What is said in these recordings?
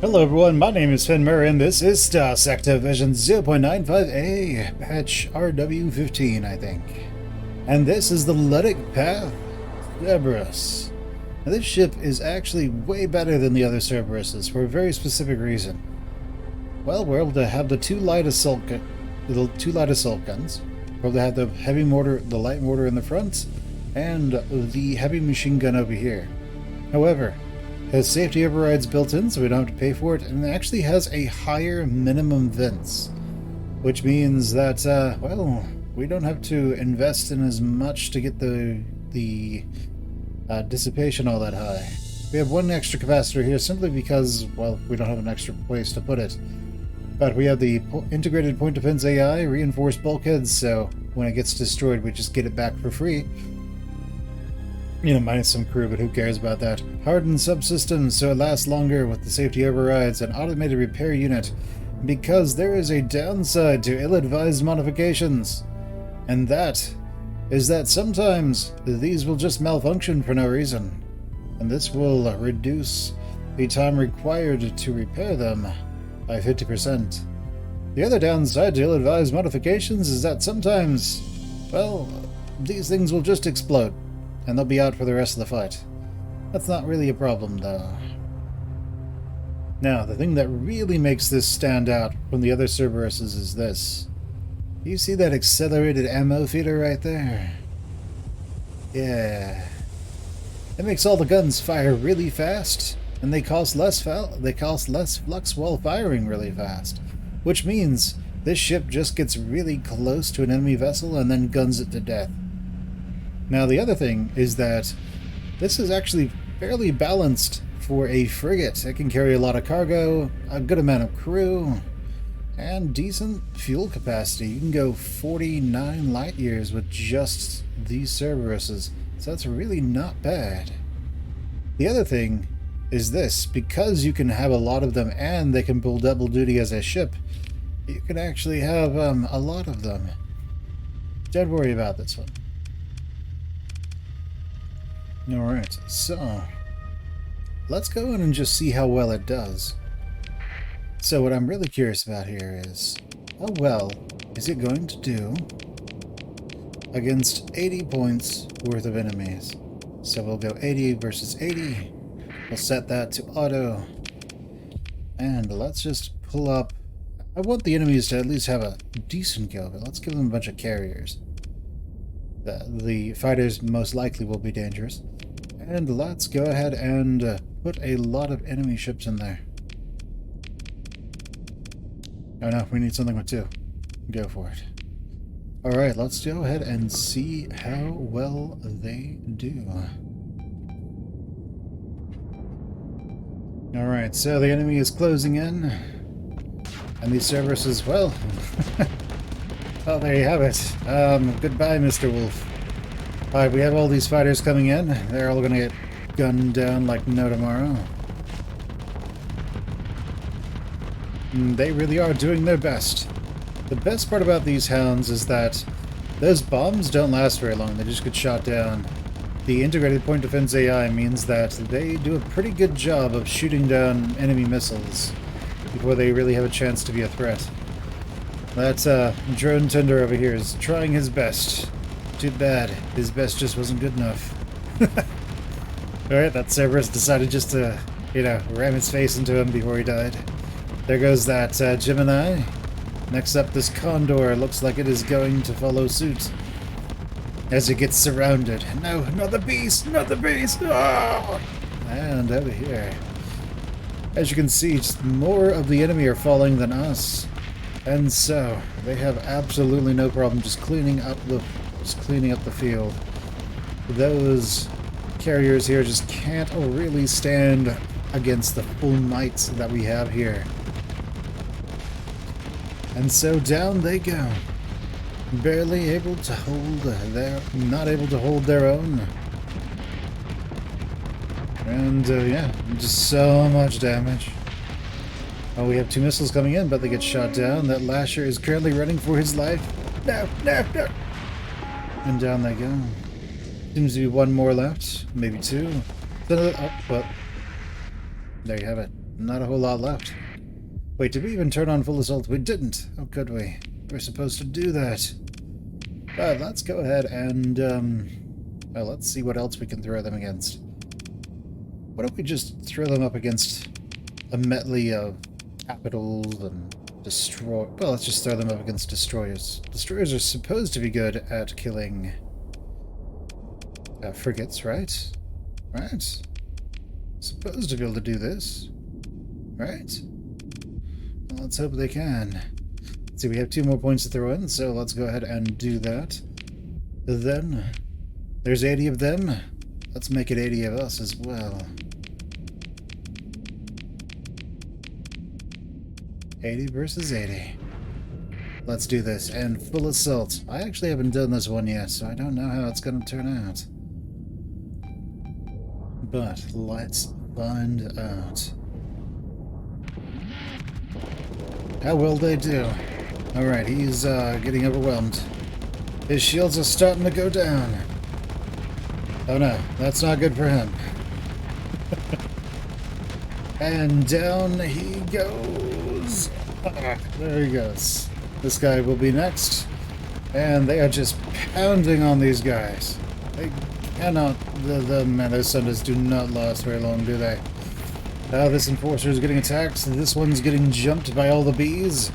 Hello everyone, my name is Muir and this is Starsector version 0.95a, patch RW15 I think. And this is the LUDDIC path, Cerberus. Now this ship is actually way better than the other Cerberuses for a very specific reason. Well, we're able to have the two light assault guns. We're able to have the heavy mortar, the light mortar in the front, and the heavy machine gun over here. However, it has safety overrides built in, so we don't have to pay for it, and it actually has a higher minimum vents, which means that, well, we don't have to invest in as much to get the dissipation all that high. We have one extra capacitor here simply because, well, we don't have an extra place to put it. But we have the integrated point defense AI, reinforced bulkheads, so when it gets destroyed, we just get it back for free. You know, minus some crew, but who cares about that? Hardened subsystems, so it lasts longer with the safety overrides, and automated repair unit, because there is a downside to ill-advised modifications. And that is that sometimes these will just malfunction for no reason. And this will reduce the time required to repair them by 50%. The other downside to ill-advised modifications is that sometimes, well, these things will just explode, and they'll be out for the rest of the fight. That's not really a problem, though. Now, the thing that really makes this stand out from the other Cerberuses is this. You see that accelerated ammo feeder right there? Yeah. It makes all the guns fire really fast, and they cost less flux while firing really fast, which means this ship just gets really close to an enemy vessel and then guns it to death. Now, the other thing is that this is actually fairly balanced for a frigate. It can carry a lot of cargo, a good amount of crew, and decent fuel capacity. You can go 49 light years with just these Cerberuses, so that's really not bad. The other thing is this, because you can have a lot of them and they can pull double duty as a ship, you can actually have a lot of them. Don't worry about this one. Alright, so let's go in and just see how well it does. So what I'm really curious about here is, how well is it going to do against 80 points worth of enemies? So we'll go 80 versus 80. We'll set that to auto. And let's just pull up. I want the enemies to at least have a decent go, but let's give them a bunch of carriers. The fighters most likely will be dangerous. And let's go ahead and put a lot of enemy ships in there. Oh no, we need something with two. Go for it. Alright, let's go ahead and see how well they do. Alright, so the enemy is closing in. And these Cerberuses, well... well, there you have it. Goodbye, Mr. Wolf. Alright, we have all these fighters coming in. They're all gonna get gunned down like no tomorrow. And they really are doing their best. The best part about these hounds is that those bombs don't last very long. They just get shot down. The integrated point defense AI means that they do a pretty good job of shooting down enemy missiles before they really have a chance to be a threat. That drone tender over here is trying his best. Too bad. His best just wasn't good enough. Alright, that Cerberus decided just to, you know, ram its face into him before he died. There goes that Gemini. Next up, this Condor looks like it is going to follow suit as it gets surrounded. No, not the beast! Not the beast! Oh! And over here. As you can see, just more of the enemy are falling than us. And so, they have absolutely no problem just cleaning up the field. Those carriers here just can't really stand against the full might that we have here. And so down they go. Barely able to hold not able to hold their own. And yeah, just so much damage. Oh, we have two missiles coming in, but they get shot down. That Lasher is currently running for his life. No, no, no. And down they go. Seems to be one more left. Maybe two. Oh, well. There you have it. not a whole lot left. Wait, did we even turn on full assault? We didn't. How could we? We're supposed to do that. But let's go ahead and, well, let's see what else we can throw them against. Why don't we just throw them up against a medley of capitals and destroy... Well, let's just throw them up against destroyers. Destroyers are supposed to be good at killing frigates, right? Right? Supposed to be able to do this. Right? Well, let's hope they can. Let's see, we have 2 more points to throw in, so let's go ahead and do that. Then, there's 80 of them. Let's make it 80 of us as well. 80 versus 80. Let's do this. And full assault. I actually haven't done this one yet, so I don't know how it's going to turn out. But let's find out. How will they do? Alright, he's getting overwhelmed. His shields are starting to go down. Oh no, that's not good for him. And down he goes. There he goes. This guy will be next. And they are just pounding on these guys. They cannot... The Melee Sunders do not last very long, do they? This Enforcer is getting attacked. This one's getting jumped by all the bees.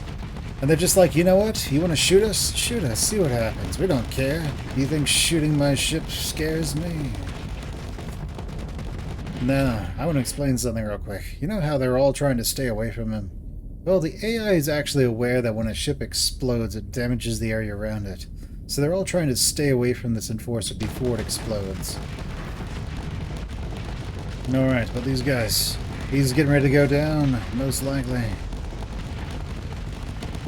And they're just like, you know what? You want to shoot us? Shoot us. See what happens. We don't care. You think shooting my ship scares me? No, I want to explain something real quick. You know how they're all trying to stay away from him? Well, the AI is actually aware that when a ship explodes, it damages the area around it. So they're all trying to stay away from this Enforcer before it explodes. Alright, but these guys... He's getting ready to go down, most likely.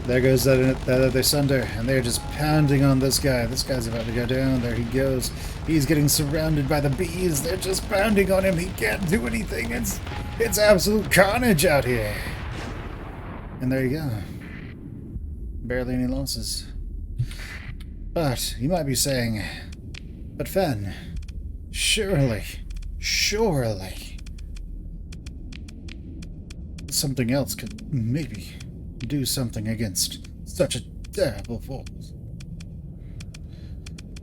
There goes that other Sunder, and they're just pounding on this guy. This guy's about to go down. There he goes. He's getting surrounded by the bees. They're just pounding on him. He can't do anything. It's absolute carnage out here. And there you go. Barely any losses. But you might be saying, but Fen, surely, something else could maybe do something against such a terrible force.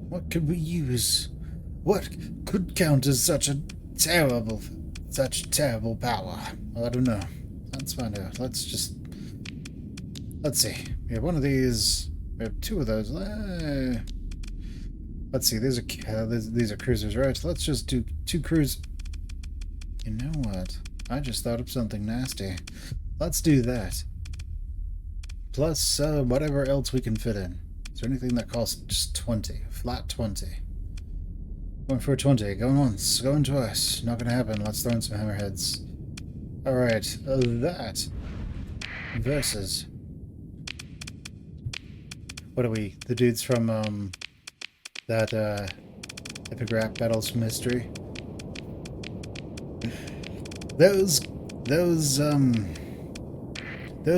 What could we use? What could counter such terrible power? I don't know. Let's find out. Let's see. We have one of these. We have 2 of those. Let's see. These are cruisers, right? Let's just do 2 cruise. You know what? I just thought of something nasty. Let's do that. Plus, whatever else we can fit in. Is there anything that costs just 20? Flat 20. Going for 20. Going once. Going twice. Not gonna happen. Let's throw in some hammerheads. Alright. That. Versus. What are we? The dudes from, that, Epigraph Battles from History? Those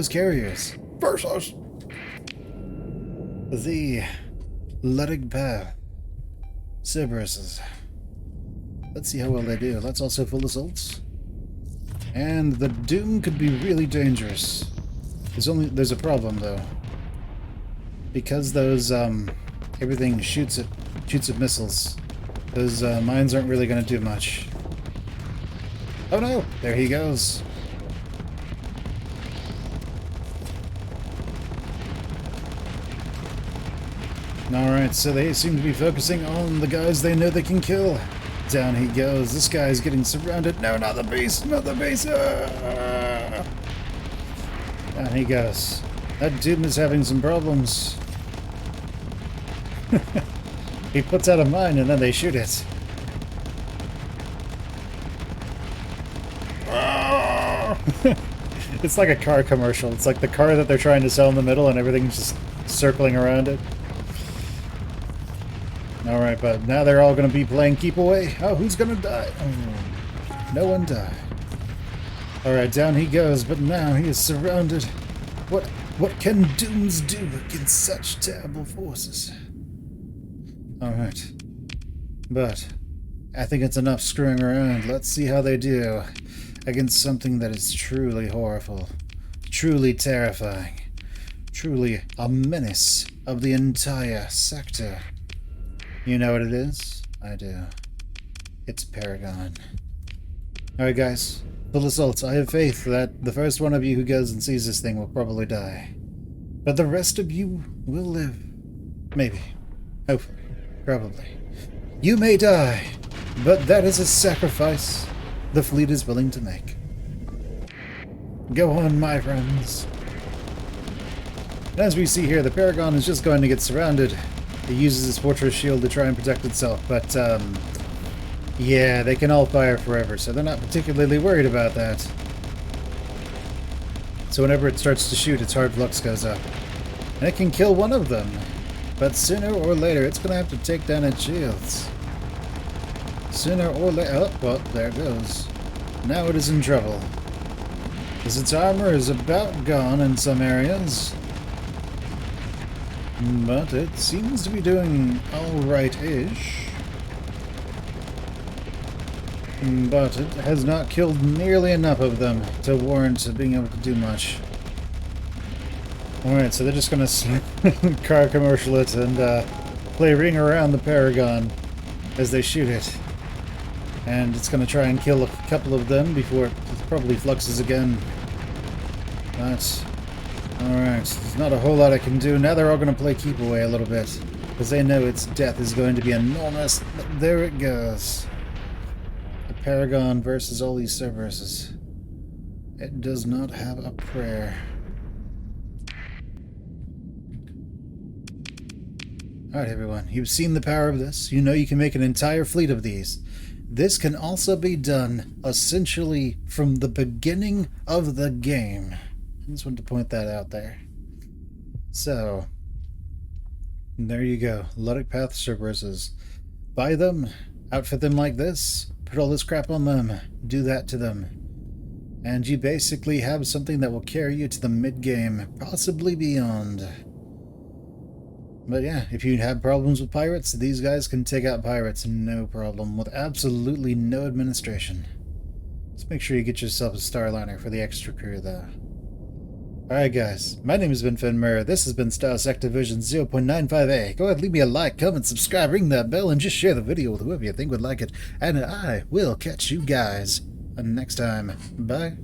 carriers versus the LUDDIC path Cerberuses. Let's see how well they do. Let's also full assaults. And the Doom could be really dangerous. There's a problem though. Because those everything shoots at missiles. Those mines aren't really gonna do much. Oh no! There he goes. Alright, so they seem to be focusing on the guys they know they can kill. Down he goes. This guy's getting surrounded. No, not the beast! Not the beast! Ah! Down he goes. That Doom is having some problems. He puts out a mine and then they shoot it. It's like a car commercial. It's like the car that they're trying to sell in the middle and everything's just circling around it. Alright, but now they're all going to be playing keep away. Oh, who's going to die? Oh, no one died. Alright, down he goes, but now he is surrounded. What can Dooms do against such terrible forces? Alright. But, I think it's enough screwing around. Let's see how they do against something that is truly horrible, truly terrifying, truly a menace of the entire sector. You know what it is? I do. It's Paragon. Alright guys, full assault. I have faith that the first one of you who goes and sees this thing will probably die. But the rest of you will live. Maybe. Hopefully. Probably. You may die, but that is a sacrifice the fleet is willing to make. Go on, my friends. And as we see here, the Paragon is just going to get surrounded. It uses its fortress shield to try and protect itself, but, yeah, they can all fire forever, so they're not particularly worried about that. So whenever it starts to shoot, its hard flux goes up. And it can kill one of them, but sooner or later it's going to have to take down its shields. Sooner or later... Oh, well, there it goes. Now it is in trouble. Because its armor is about gone in some areas. But it seems to be doing alright-ish. But it has not killed nearly enough of them to warrant being able to do much. Alright, so they're just gonna car commercial it and play Ring Around the Paragon as they shoot it. And it's gonna try and kill a couple of them before it probably fluxes again. But, alright, there's not a whole lot I can do. Now they're all gonna play keep away a little bit, because they know its death is going to be enormous. But there it goes. The Paragon versus all these Cerberuses. It does not have a prayer. Alright everyone, you've seen the power of this. You know you can make an entire fleet of these. This can also be done, essentially, from the beginning of the game. I just wanted to point that out there. So, there you go. LUDDIC Path Cerberuses. Buy them, outfit them like this, put all this crap on them, do that to them. And you basically have something that will carry you to the mid-game, possibly beyond. But yeah, if you have problems with pirates, these guys can take out pirates no problem, with absolutely no administration. Just make sure you get yourself a Starliner for the extra crew, though. Alright guys, my name has been Muir. This has been Starsector Version 0.95a. Go ahead, leave me a like, comment, subscribe, ring that bell, and just share the video with whoever you think would like it. And I will catch you guys next time. Bye.